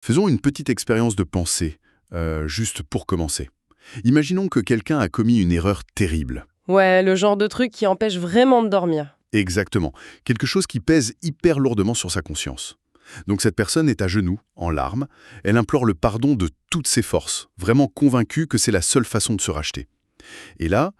Faisons une petite expérience de pensée, juste pour commencer. Imaginons que quelqu'un a commis une erreur terrible. Ouais, le genre de truc qui empêche vraiment de dormir. Exactement. Quelque chose qui pèse hyper lourdement sur sa conscience. Donc cette personne est à genoux, en larmes. Elle implore le pardon de toutes ses forces, vraiment convaincue que c'est la seule façon de se racheter. Et là,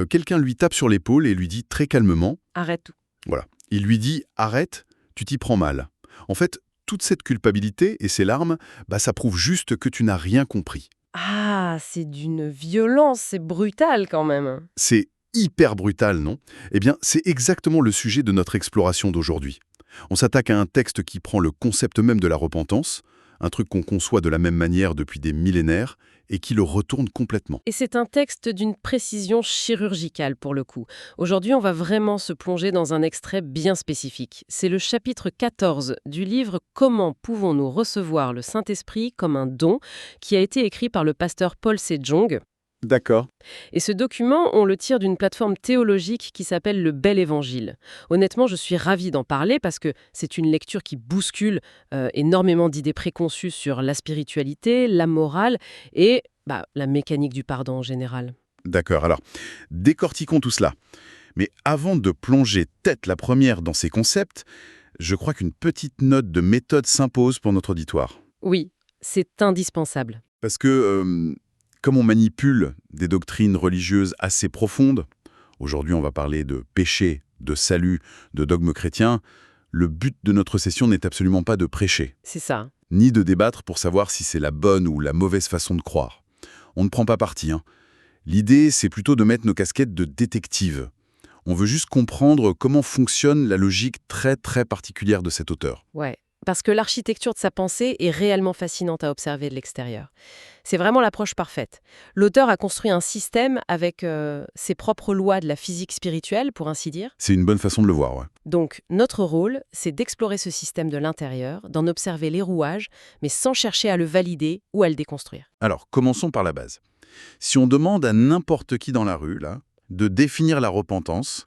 quelqu'un lui tape sur l'épaule et lui dit très calmement, Arrête tout. voilà, il lui dit « Arrête, tu t'y prends mal ». En fait, toute cette culpabilité et ces larmes, ça prouve juste que tu n'as rien compris. Ah, c'est d'une violence, c'est brutal quand même. C'est hyper brutal, non? Eh bien, c'est exactement le sujet de notre exploration d'aujourd'hui. On s'attaque à un texte qui prend le concept même de la repentance, un truc qu'on conçoit de la même manière depuis des millénaires, et qui le retourne complètement. Et c'est un texte d'une précision chirurgicale pour le coup. Aujourd'hui, on va vraiment se plonger dans un extrait bien spécifique. C'est le chapitre 14 du livre Comment pouvons-nous recevoir le Saint-Esprit comme un don, qui a été écrit par le pasteur Paul Sejong. D'accord. Et ce document, on le tire d'une plateforme théologique qui s'appelle le Bel Évangile. Honnêtement, je suis ravie d'en parler parce que c'est une lecture qui bouscule énormément d'idées préconçues sur la spiritualité, la morale et la mécanique du pardon en général. D'accord, alors, décortiquons tout cela. Mais avant de plonger tête la première dans ces concepts, je crois qu'une petite note de méthode s'impose pour notre auditoire. Oui, c'est indispensable. Parce que, comme on manipule des doctrines religieuses assez profondes, aujourd'hui on va parler de péché, de salut, de dogmes chrétiens, le but de notre session n'est absolument pas de prêcher, C'est ça. ni de débattre pour savoir si c'est la bonne ou la mauvaise façon de croire. On ne prend pas parti, hein. L'idée, c'est plutôt de mettre nos casquettes de détective. On veut juste comprendre comment fonctionne la logique très très particulière de cet auteur. Ouais. Parce que l'architecture de sa pensée est réellement fascinante à observer de l'extérieur. C'est vraiment l'approche parfaite. L'auteur a construit un système avec ses propres lois de la physique spirituelle, pour ainsi dire. C'est une bonne façon de le voir, ouais. Donc, notre rôle, c'est d'explorer ce système de l'intérieur, d'en observer les rouages, mais sans chercher à le valider ou à le déconstruire. Alors, commençons par la base. Si on demande à n'importe qui dans la rue, là, de définir la repentance,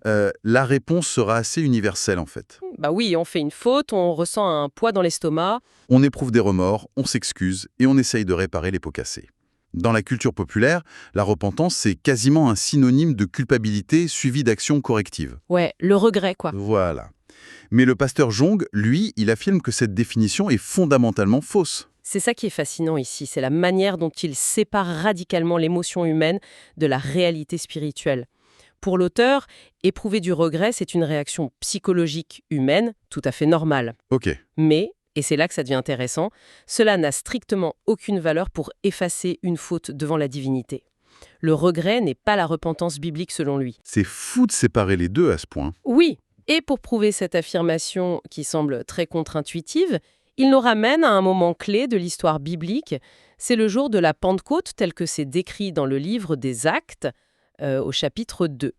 la réponse sera assez universelle, en fait. Bah oui, on fait une faute, on ressent un poids dans l'estomac. On éprouve des remords, on s'excuse et on essaye de réparer les pots cassés. Dans la culture populaire, la repentance, c'est quasiment un synonyme de culpabilité suivi d'actions correctives. Ouais, le regret, quoi. Voilà. Mais le pasteur Jong, lui, il affirme que cette définition est fondamentalement fausse. C'est ça qui est fascinant ici, c'est la manière dont il sépare radicalement l'émotion humaine de la réalité spirituelle. Pour l'auteur, éprouver du regret, c'est une réaction psychologique humaine, tout à fait normale. Ok, Mais, et c'est là que ça devient intéressant, cela n'a strictement aucune valeur pour effacer une faute devant la divinité. Le regret n'est pas la repentance biblique selon lui. c'est fou de séparer les deux à ce point. Oui, et pour prouver cette affirmation qui semble très contre-intuitive, il nous ramène à un moment clé de l'histoire biblique. C'est le jour de la Pentecôte tel que c'est décrit dans le livre des Actes, au chapitre 2.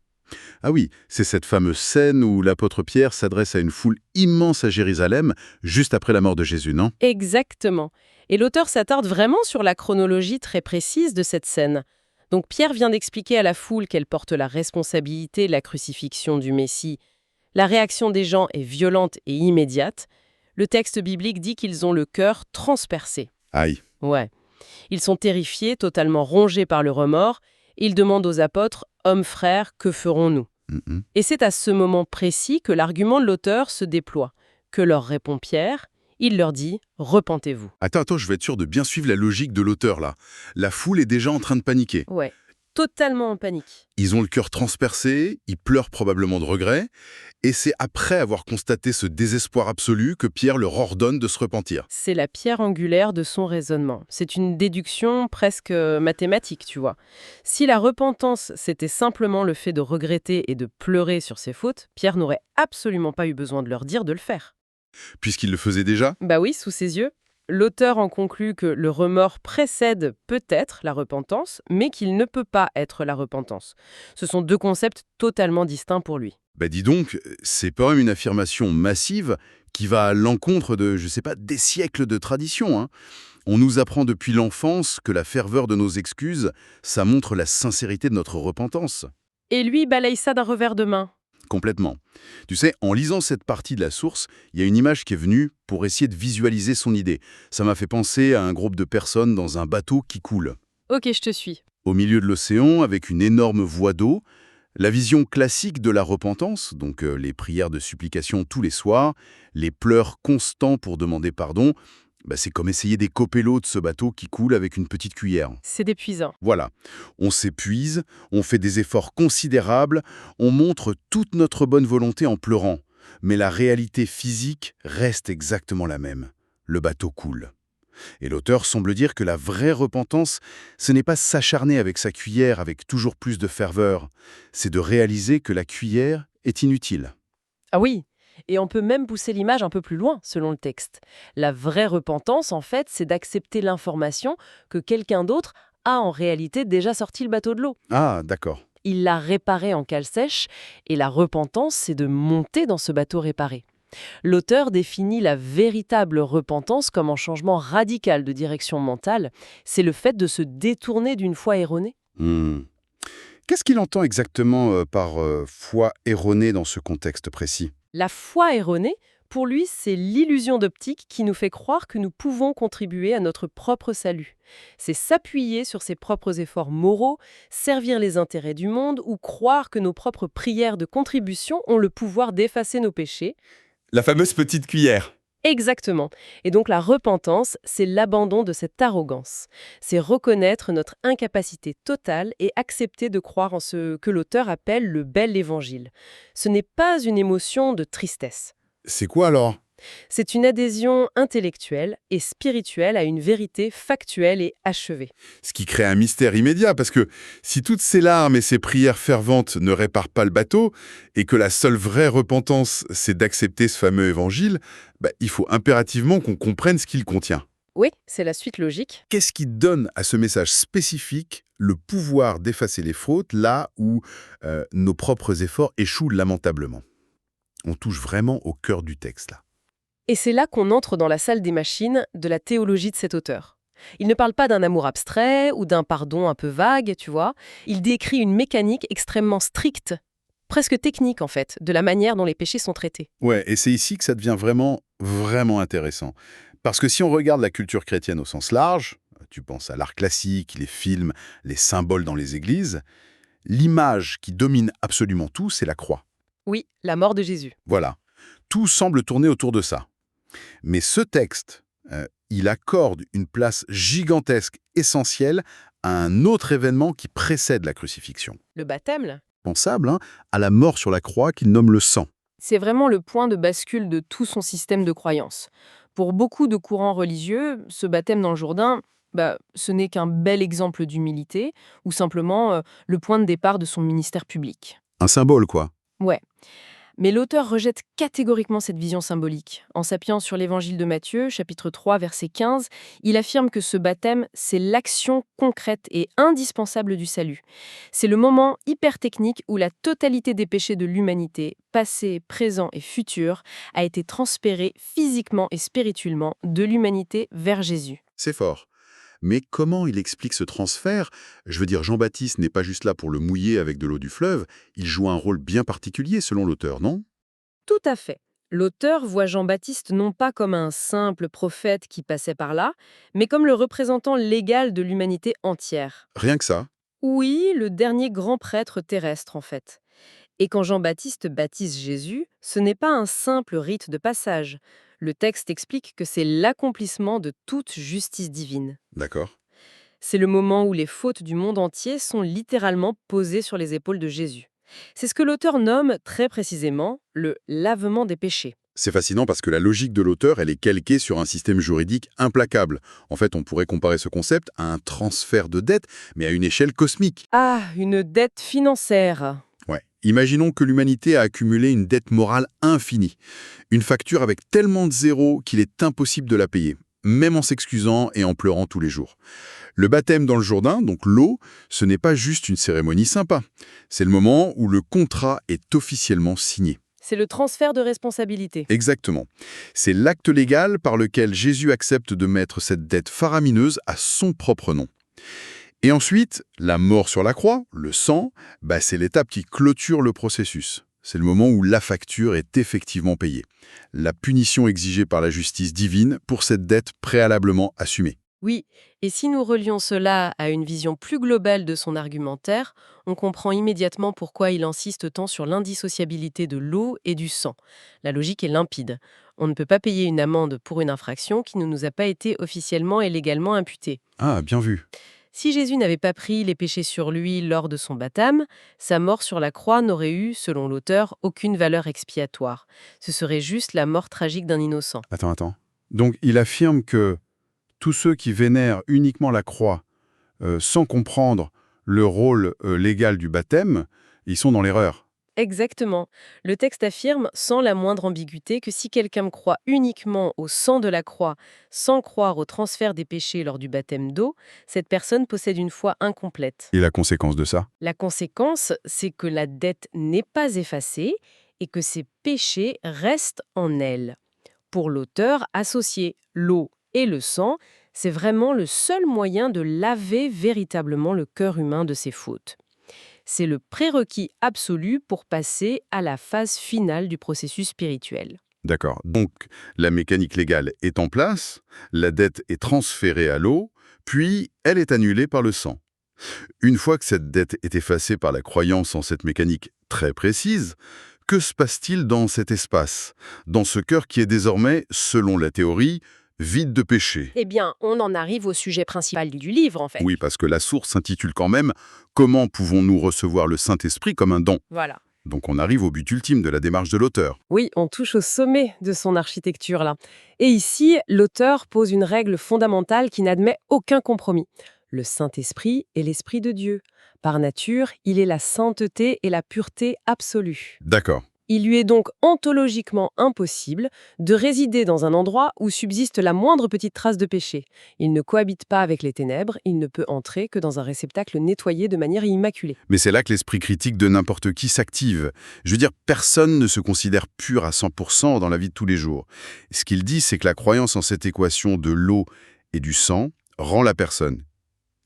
Ah oui, c'est cette fameuse scène où l'apôtre Pierre s'adresse à une foule immense à Jérusalem, juste après la mort de Jésus, non? Exactement. Et l'auteur s'attarde vraiment sur la chronologie très précise de cette scène. Donc Pierre vient d'expliquer à la foule qu'elle porte la responsabilité de la crucifixion du Messie. La réaction des gens est violente et immédiate. Le texte biblique dit qu'ils ont le cœur transpercé. Aïe. Ouais. Ils sont terrifiés, totalement rongés par le remords. Ils demandent aux apôtres « Hommes frères, que ferons-nous » Mhm. Et c'est à ce moment précis que l'argument de l'auteur se déploie. Que leur répond Pierre? Il leur dit « Repentez-vous ». Attends, je vais être sûr de bien suivre la logique de l'auteur, là. La foule est déjà en train de paniquer. Ouais, totalement en panique. Ils ont le cœur transpercé, ils pleurent probablement de regret, et c'est après avoir constaté ce désespoir absolu que Pierre leur ordonne de se repentir. C'est la pierre angulaire de son raisonnement. C'est une déduction presque mathématique, tu vois. Si la repentance, c'était simplement le fait de regretter et de pleurer sur ses fautes, Pierre n'aurait absolument pas eu besoin de leur dire de le faire. Puisqu'il le faisait déjà? Bah oui, sous ses yeux. L'auteur en conclut que le remords précède peut-être la repentance, mais qu'il ne peut pas être la repentance. Ce sont deux concepts totalement distincts pour lui. Bah dis donc, c'est quand même une affirmation massive qui va à l'encontre de, je sais pas, des siècles de tradition, hein. On nous apprend depuis l'enfance que la ferveur de nos excuses, ça montre la sincérité de notre repentance. Et lui balaye ça d'un revers de main. Complètement. Tu sais, en lisant cette partie de la source, il y a une image qui est venue pour essayer de visualiser son idée. Ça m'a fait penser à un groupe de personnes dans un bateau qui coule. Ok, je te suis. Au milieu de l'océan, avec une énorme voie d'eau, la vision classique de la repentance, donc les prières de supplication tous les soirs, les pleurs constants pour demander pardon, c'est comme essayer d'écoper l'eau de ce bateau qui coule avec une petite cuillère. C'est épuisant. Voilà, on s'épuise, on fait des efforts considérables, on montre toute notre bonne volonté en pleurant, mais la réalité physique reste exactement la même. Le bateau coule. Et l'auteur semble dire que la vraie repentance, ce n'est pas s'acharner avec sa cuillère avec toujours plus de ferveur, c'est de réaliser que la cuillère est inutile. Ah oui, et on peut même pousser l'image un peu plus loin, selon le texte. La vraie repentance, en fait, c'est d'accepter l'information que quelqu'un d'autre a en réalité déjà sorti le bateau de l'eau. Ah, d'accord. Il l'a réparé en cale sèche, et la repentance, c'est de monter dans ce bateau réparé. L'auteur définit la véritable repentance comme un changement radical de direction mentale. C'est le fait de se détourner d'une foi erronée. Hmm. Qu'est-ce qu'il entend exactement par foi erronée dans ce contexte précis? La foi erronée, pour lui, c'est l'illusion d'optique qui nous fait croire que nous pouvons contribuer à notre propre salut. C'est s'appuyer sur ses propres efforts moraux, servir les intérêts du monde ou croire que nos propres prières de contribution ont le pouvoir d'effacer nos péchés. La fameuse petite cuillère. Exactement. Et donc la repentance, c'est l'abandon de cette arrogance. C'est reconnaître notre incapacité totale et accepter de croire en ce que l'auteur appelle le bel évangile. Ce n'est pas une émotion de tristesse. C'est quoi alors? C'est une adhésion intellectuelle et spirituelle à une vérité factuelle et achevée. Ce qui crée un mystère immédiat, parce que si toutes ces larmes et ces prières ferventes ne réparent pas le bateau, et que la seule vraie repentance, c'est d'accepter ce fameux évangile, il faut impérativement qu'on comprenne ce qu'il contient. Oui, c'est la suite logique. Qu'est-ce qui donne à ce message spécifique le pouvoir d'effacer les fautes là où nos propres efforts échouent lamentablement? On touche vraiment au cœur du texte, là. Et c'est là qu'on entre dans la salle des machines de la théologie de cet auteur. Il ne parle pas d'un amour abstrait ou d'un pardon un peu vague, tu vois. Il décrit une mécanique extrêmement stricte, presque technique en fait, de la manière dont les péchés sont traités. Ouais, et c'est ici que ça devient vraiment, vraiment intéressant. Parce que si on regarde la culture chrétienne au sens large, tu penses à l'art classique, les films, les symboles dans les églises, l'image qui domine absolument tout, c'est la croix. Oui, la mort de Jésus. Voilà. Tout semble tourner autour de ça. Mais ce texte, il accorde une place gigantesque, essentielle, à un autre événement qui précède la crucifixion. Le baptême, là, Pensable à la mort sur la croix qu'il nomme le sang. c'est vraiment le point de bascule de tout son système de croyance. Pour beaucoup de courants religieux, ce baptême dans le Jourdain, ce n'est qu'un bel exemple d'humilité ou simplement le point de départ de son ministère public. Un symbole, quoi. Ouais. Mais l'auteur rejette catégoriquement cette vision symbolique. En s'appuyant sur l'évangile de Matthieu, chapitre 3, verset 15, il affirme que ce baptême, c'est l'action concrète et indispensable du salut. C'est le moment hyper technique où la totalité des péchés de l'humanité, passé, présent et futur, a été transférée physiquement et spirituellement de l'humanité vers Jésus. C'est fort. Mais comment il explique ce transfert? Je veux dire, Jean-Baptiste n'est pas juste là pour le mouiller avec de l'eau du fleuve, il joue un rôle bien particulier selon l'auteur, non? Tout à fait. L'auteur voit Jean-Baptiste non pas comme un simple prophète qui passait par là, mais comme le représentant légal de l'humanité entière. Rien que ça. Oui, le dernier grand prêtre terrestre, en fait. Et quand Jean-Baptiste baptise Jésus, ce n'est pas un simple rite de passage. Le texte explique que c'est l'accomplissement de toute justice divine. D'accord. C'est le moment où les fautes du monde entier sont littéralement posées sur les épaules de Jésus. C'est ce que l'auteur nomme très précisément le lavement des péchés. C'est fascinant parce que la logique de l'auteur, elle est calquée sur un système juridique implacable. En fait, on pourrait comparer ce concept à un transfert de dette, mais à une échelle cosmique. Ah, une dette financière. Ouais. Imaginons que l'humanité a accumulé une dette morale infinie. Une facture avec tellement de zéros qu'il est impossible de la payer, même en s'excusant et en pleurant tous les jours. Le baptême dans le Jourdain, donc l'eau, ce n'est pas juste une cérémonie sympa. C'est le moment où le contrat est officiellement signé. C'est le transfert de responsabilité. Exactement. C'est l'acte légal par lequel Jésus accepte de mettre cette dette faramineuse à son propre nom. Et ensuite, la mort sur la croix, le sang, c'est l'étape qui clôture le processus. C'est le moment où la facture est effectivement payée. La punition exigée par la justice divine pour cette dette préalablement assumée. Oui, et si nous relions cela à une vision plus globale de son argumentaire, on comprend immédiatement pourquoi il insiste tant sur l'indissociabilité de l'eau et du sang. La logique est limpide. On ne peut pas payer une amende pour une infraction qui ne nous a pas été officiellement et légalement imputée. Ah, bien vu. Si Jésus n'avait pas pris les péchés sur lui lors de son baptême, sa mort sur la croix n'aurait eu, selon l'auteur, aucune valeur expiatoire. Ce serait juste la mort tragique d'un innocent. Attends. Donc il affirme que tous ceux qui vénèrent uniquement la croix, sans comprendre le rôle légal du baptême, ils sont dans l'erreur. Exactement. Le texte affirme, sans la moindre ambiguïté, que si quelqu'un croit uniquement au sang de la croix, sans croire au transfert des péchés lors du baptême d'eau, cette personne possède une foi incomplète. Et la conséquence de ça? La conséquence, c'est que la dette n'est pas effacée et que ses péchés restent en elle. Pour l'auteur, associer l'eau et le sang, c'est vraiment le seul moyen de laver véritablement le cœur humain de ses fautes. C'est le prérequis absolu pour passer à la phase finale du processus spirituel. D'accord. Donc la mécanique légale est en place, la dette est transférée à l'eau, puis elle est annulée par le sang. Une fois que cette dette est effacée par la croyance en cette mécanique très précise, que se passe-t-il dans cet espace, dans ce cœur qui est désormais, selon la théorie, vide de péché? Eh bien, on en arrive au sujet principal du livre, en fait. Oui, parce que la source s'intitule quand même « Comment pouvons-nous recevoir le Saint-Esprit comme un don ?» Voilà. Donc on arrive au but ultime de la démarche de l'auteur. Oui, on touche au sommet de son architecture, là. Et ici, l'auteur pose une règle fondamentale qui n'admet aucun compromis. Le Saint-Esprit est l'Esprit de Dieu. Par nature, il est la sainteté et la pureté absolue. D'accord. Il lui est donc ontologiquement impossible de résider dans un endroit où subsiste la moindre petite trace de péché. Il ne cohabite pas avec les ténèbres, il ne peut entrer que dans un réceptacle nettoyé de manière immaculée. Mais c'est là que l'esprit critique de n'importe qui s'active. Je veux dire, personne ne se considère pur à 100% dans la vie de tous les jours. Ce qu'il dit, c'est que la croyance en cette équation de l'eau et du sang rend la personne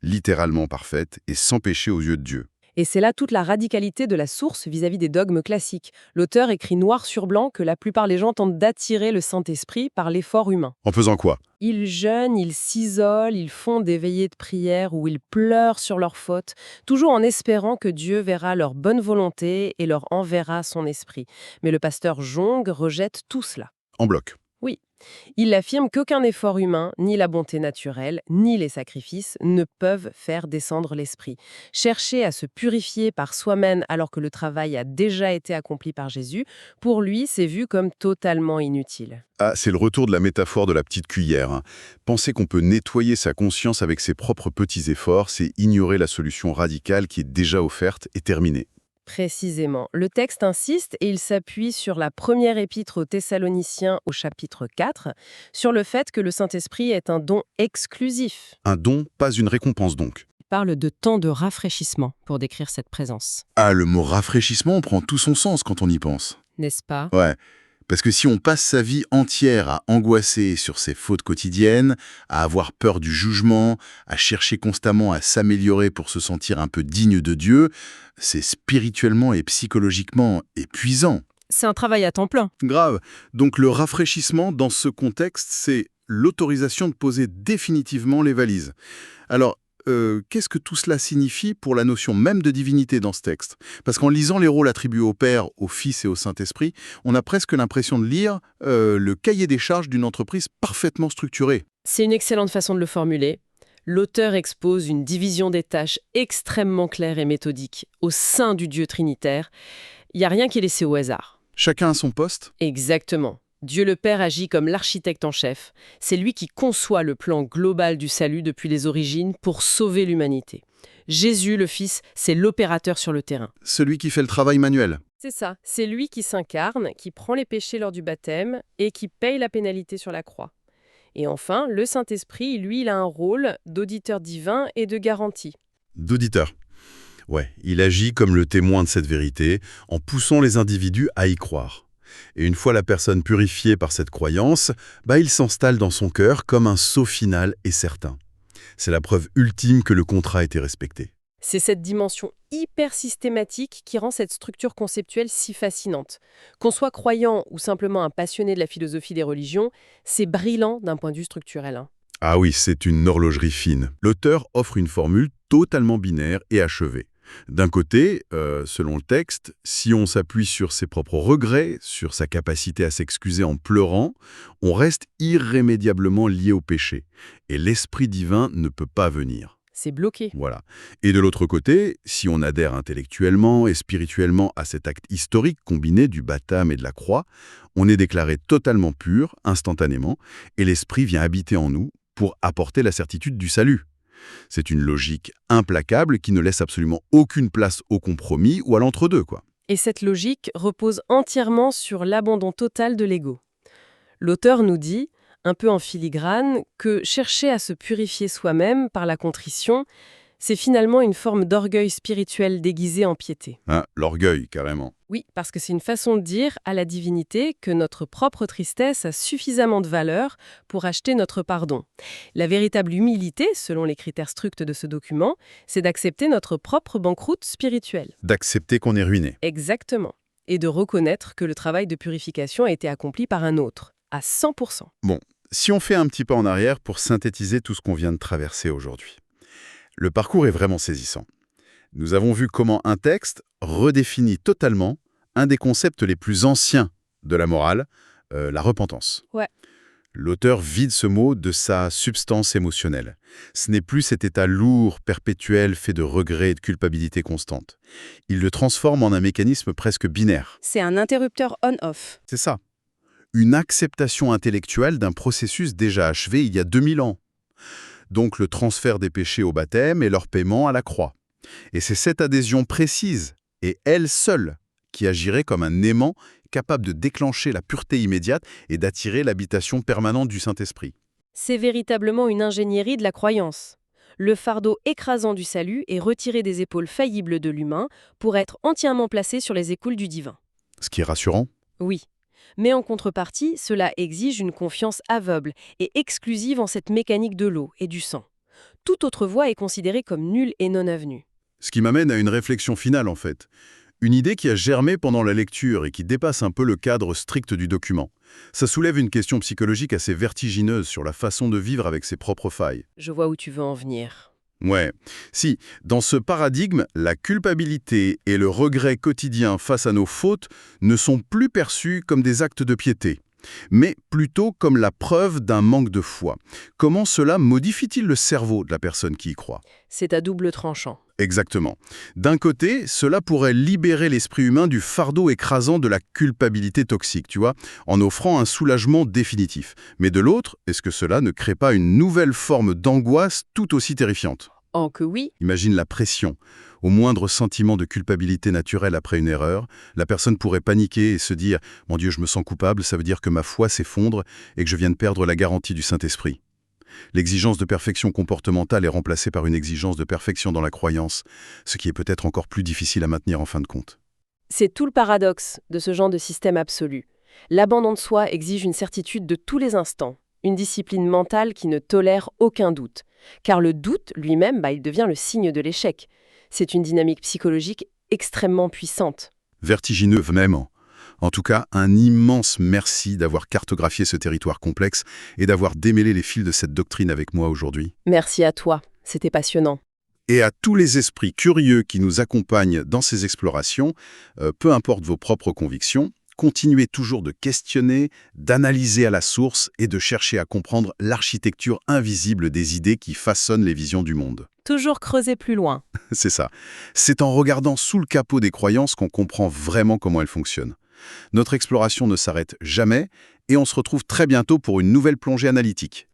littéralement parfaite et sans péché aux yeux de Dieu. Et c'est là toute la radicalité de la source vis-à-vis des dogmes classiques. L'auteur écrit noir sur blanc que la plupart des gens tentent d'attirer le Saint-Esprit par l'effort humain. En faisant quoi? Ils jeûnent, ils s'isolent, ils font des veillées de prière où ils pleurent sur leurs fautes, toujours en espérant que Dieu verra leur bonne volonté et leur enverra son esprit. Mais le pasteur Jong rejette tout cela. En bloc. Oui, il affirme qu'aucun effort humain, ni la bonté naturelle, ni les sacrifices ne peuvent faire descendre l'esprit. Chercher à se purifier par soi-même alors que le travail a déjà été accompli par Jésus, pour lui, c'est vu comme totalement inutile. Ah, c'est le retour de la métaphore de la petite cuillère. Penser qu'on peut nettoyer sa conscience avec ses propres petits efforts, c'est ignorer la solution radicale qui est déjà offerte et terminée. Précisément. Le texte insiste et il s'appuie sur la première épître aux Thessaloniciens au chapitre 4, sur le fait que le Saint-Esprit est un don exclusif. Un don, pas une récompense donc. Il parle de temps de rafraîchissement pour décrire cette présence. Ah, le mot rafraîchissement prend tout son sens quand on y pense. N'est-ce pas? Ouais. Parce que si on passe sa vie entière à angoisser sur ses fautes quotidiennes, à avoir peur du jugement, à chercher constamment à s'améliorer pour se sentir un peu digne de Dieu, c'est spirituellement et psychologiquement épuisant. C'est un travail à temps plein. Grave. Donc le rafraîchissement dans ce contexte, c'est l'autorisation de poser définitivement les valises. Alors, qu'est-ce que tout cela signifie pour la notion même de divinité dans ce texte? Parce qu'en lisant les rôles attribués au Père, au Fils et au Saint-Esprit, on a presque l'impression de lire le cahier des charges d'une entreprise parfaitement structurée. C'est une excellente façon de le formuler. L'auteur expose une division des tâches extrêmement claire et méthodique au sein du Dieu trinitaire. Il n'y a rien qui est laissé au hasard. Chacun a son poste? Exactement. Dieu le Père agit comme l'architecte en chef. C'est lui qui conçoit le plan global du salut depuis les origines pour sauver l'humanité. Jésus, le Fils, c'est l'opérateur sur le terrain. Celui qui fait le travail manuel. C'est ça. C'est lui qui s'incarne, qui prend les péchés lors du baptême et qui paye la pénalité sur la croix. Et enfin, le Saint-Esprit, lui, il a un rôle d'auditeur divin et de garantie. D'auditeur. Ouais, il agit comme le témoin de cette vérité, en poussant les individus à y croire. Et une fois la personne purifiée par cette croyance, il s'installe dans son cœur comme un sceau final et certain. C'est la preuve ultime que le contrat a été respecté. C'est cette dimension hyper systématique qui rend cette structure conceptuelle si fascinante. Qu'on soit croyant ou simplement un passionné de la philosophie des religions, c'est brillant d'un point de vue structurel, hein. Ah oui, c'est une horlogerie fine. L'auteur offre une formule totalement binaire et achevée. D'un côté, selon le texte, si on s'appuie sur ses propres regrets, sur sa capacité à s'excuser en pleurant, on reste irrémédiablement lié au péché. Et l'Esprit divin ne peut pas venir. C'est bloqué. Voilà. Et de l'autre côté, si on adhère intellectuellement et spirituellement à cet acte historique combiné du baptême et de la croix, on est déclaré totalement pur, instantanément, et l'Esprit vient habiter en nous pour apporter la certitude du salut. C'est une logique implacable qui ne laisse absolument aucune place au compromis ou à l'entre-deux, quoi. Et cette logique repose entièrement sur l'abandon total de l'ego. L'auteur nous dit, un peu en filigrane, que chercher à se purifier soi-même par la contrition, c'est finalement une forme d'orgueil spirituel déguisé en piété. Hein, l'orgueil, carrément. Oui, parce que c'est une façon de dire à la divinité que notre propre tristesse a suffisamment de valeur pour acheter notre pardon. La véritable humilité, selon les critères stricts de ce document, c'est d'accepter notre propre banqueroute spirituelle. D'accepter qu'on est ruiné. Exactement. Et de reconnaître que le travail de purification a été accompli par un autre, à 100%. Bon, si on fait un petit pas en arrière pour synthétiser tout ce qu'on vient de traverser aujourd'hui. Le parcours est vraiment saisissant. Nous avons vu comment un texte redéfinit totalement un des concepts les plus anciens de la morale, la repentance. Ouais. L'auteur vide ce mot de sa substance émotionnelle. Ce n'est plus cet état lourd, perpétuel, fait de regrets et de culpabilité constante. Il le transforme en un mécanisme presque binaire. C'est un interrupteur on-off. C'est ça. Une acceptation intellectuelle d'un processus déjà achevé il y a 2000 ans. Donc le transfert des péchés au baptême et leur paiement à la croix. Et c'est cette adhésion précise, et elle seule, qui agirait comme un aimant capable de déclencher la pureté immédiate et d'attirer l'habitation permanente du Saint-Esprit. C'est véritablement une ingénierie de la croyance. Le fardeau écrasant du salut est retiré des épaules faillibles de l'humain pour être entièrement placé sur les épaules du divin. Ce qui est rassurant. Oui. Mais en contrepartie, cela exige une confiance aveugle et exclusive en cette mécanique de l'eau et du sang. Toute autre voie est considérée comme nulle et non avenue. Ce qui m'amène à une réflexion finale, en fait. Une idée qui a germé pendant la lecture et qui dépasse un peu le cadre strict du document. Ça soulève une question psychologique assez vertigineuse sur la façon de vivre avec ses propres failles. Je vois où tu veux en venir. Ouais. Si, dans ce paradigme, la culpabilité et le regret quotidien face à nos fautes ne sont plus perçus comme des actes de piété, mais plutôt comme la preuve d'un manque de foi. Comment cela modifie-t-il le cerveau de la personne qui y croit ? C'est à double tranchant. Exactement. D'un côté, cela pourrait libérer l'esprit humain du fardeau écrasant de la culpabilité toxique, tu vois, en offrant un soulagement définitif. Mais de l'autre, est-ce que cela ne crée pas une nouvelle forme d'angoisse tout aussi terrifiante ? Oh que oui. Imagine la pression. Au moindre sentiment de culpabilité naturelle après une erreur, la personne pourrait paniquer et se dire « Mon Dieu, je me sens coupable, ça veut dire que ma foi s'effondre et que je viens de perdre la garantie du Saint-Esprit. » L'exigence de perfection comportementale est remplacée par une exigence de perfection dans la croyance, ce qui est peut-être encore plus difficile à maintenir en fin de compte. C'est tout le paradoxe de ce genre de système absolu. L'abandon de soi exige une certitude de tous les instants, une discipline mentale qui ne tolère aucun doute. Car le doute, lui-même, il devient le signe de l'échec. C'est une dynamique psychologique extrêmement puissante. Vertigineux même. En tout cas, un immense merci d'avoir cartographié ce territoire complexe et d'avoir démêlé les fils de cette doctrine avec moi aujourd'hui. Merci à toi, c'était passionnant. Et à tous les esprits curieux qui nous accompagnent dans ces explorations, peu importe vos propres convictions, continuez toujours de questionner, d'analyser à la source et de chercher à comprendre l'architecture invisible des idées qui façonnent les visions du monde. Toujours creuser plus loin. C'est ça. C'est en regardant sous le capot des croyances qu'on comprend vraiment comment elles fonctionnent. Notre exploration ne s'arrête jamais et on se retrouve très bientôt pour une nouvelle plongée analytique.